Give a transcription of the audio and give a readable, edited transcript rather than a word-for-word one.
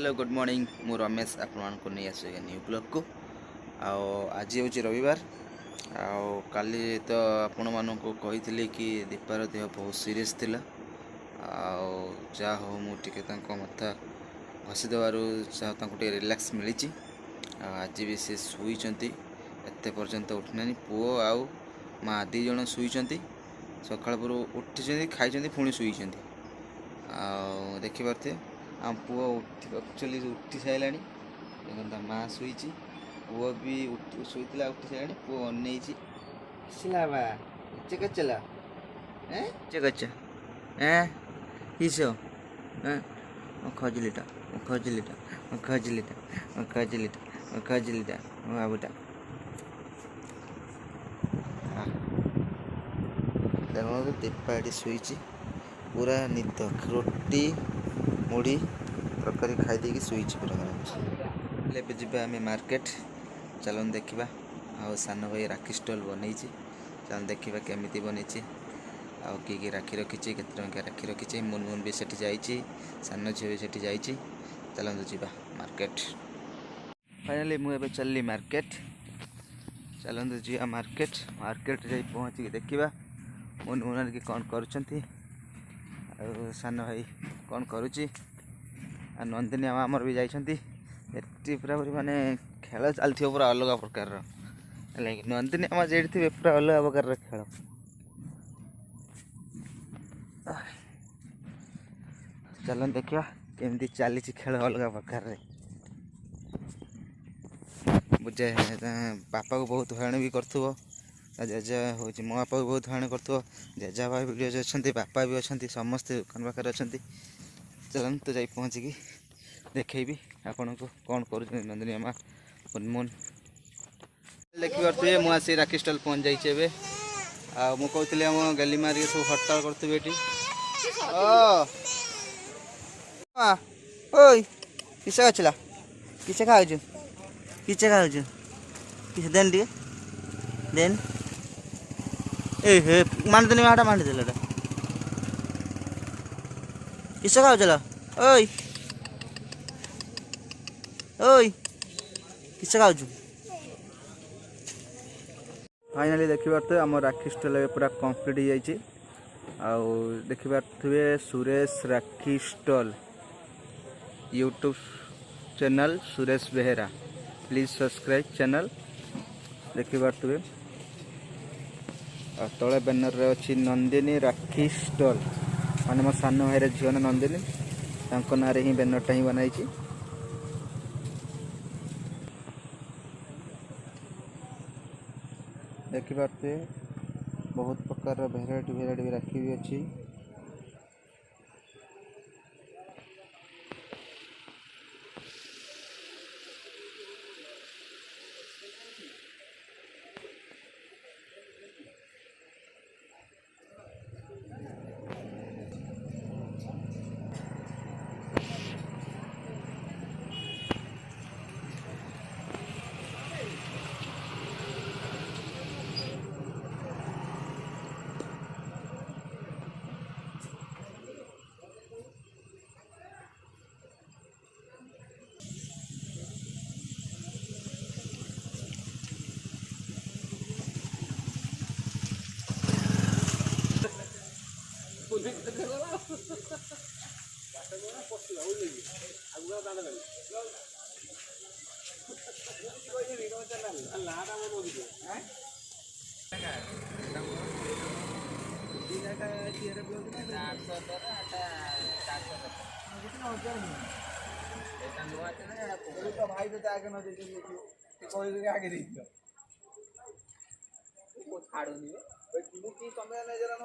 hello good morning मु रमेश आपको नहीं आस न्यू ब्लॉग को आज हूँ रविवार काली तो आपण मानक कही कि दीपार देह बहुत सीरीयस थिला जा हो मुझे मथा घसी देवर रिलैक्स मिली आज भी सी शुई एत पर्यंत उठिना पुओ आउ माँ दी जन शुई सका उठी खाई पुणी शुई देखिपे आम पुओ एक्चुअली उठी सारा देखा माँ शुई पुओ भी शुईला उठी सारा पुओ अन बा चेक चला चेक किस खजलीटा खजलीटा खजलीटा खजलीटा खजलीटा बाबूटा देखो दीपा ये शुई पूरा निद रोटी मुढ़ी तरकारी खाई शुई पूरा जी आम मार्केट चलन देखा आ सान भाई राखी स्टॉल बनई चल देखा केमी बनी आउ कि राखी रखी के राखी रखी मुनमुन भी सेठी जाइए सान झील भी सेठी जाइए चलते जी मार्केट फाइनाली मुझे चलली मार्केट चलते जी मार्केट मार्केट जा पहुँची देखा मुनमुन कि कौन कर सान भाई कौन करुच्ची नंदिनी आमर भी जाती पूरा माने खेल चलती पूरा अलग प्रकार नंदिनी आम जे थे पूरा अलग प्रकार खेल चल देखा केमती चली खेल अलग प्रकार बुझे बापा को बहुत हरण भी कर जेजा हूँ मो बापा को बहुत हरण कर जेजा भाई वीडियो अच्छा बापा भी अच्छा समस्ते दुकान पाखे अच्छा चलन तो जा पहुँचिकी देखी आपण को कौन कर नंदिनी आमा मुनमुन देखिए मुझे राखी स्टॉल पहुँच जाइए कहती आम गली मार सब हड़ताल करें किस गला किसे खाऊ किसे खाऊ किसे देन टे देन ए हे मानदेनी माटा मांडी किस खाऊ चल ओई ओई किस खाऊ फाइनाली देखिए आम राखी स्टॉल पूरा कंप्लीट हो देखिए Suresh Rakhi stall YouTube channel Suresh Behera please subscribe channel देखिए तले बैनर रे अच्छी नंदिनी राखी स्टॉल माने मो सान भाई झील ना नंदिनी ना ही बैनरटा ही बनाई देखिए बहुत प्रकार भेराइटी भेराइटी राखी भी अच्छी भाई तो आगे न देखिए आगे देखिए छाड़ूनी तुम जरा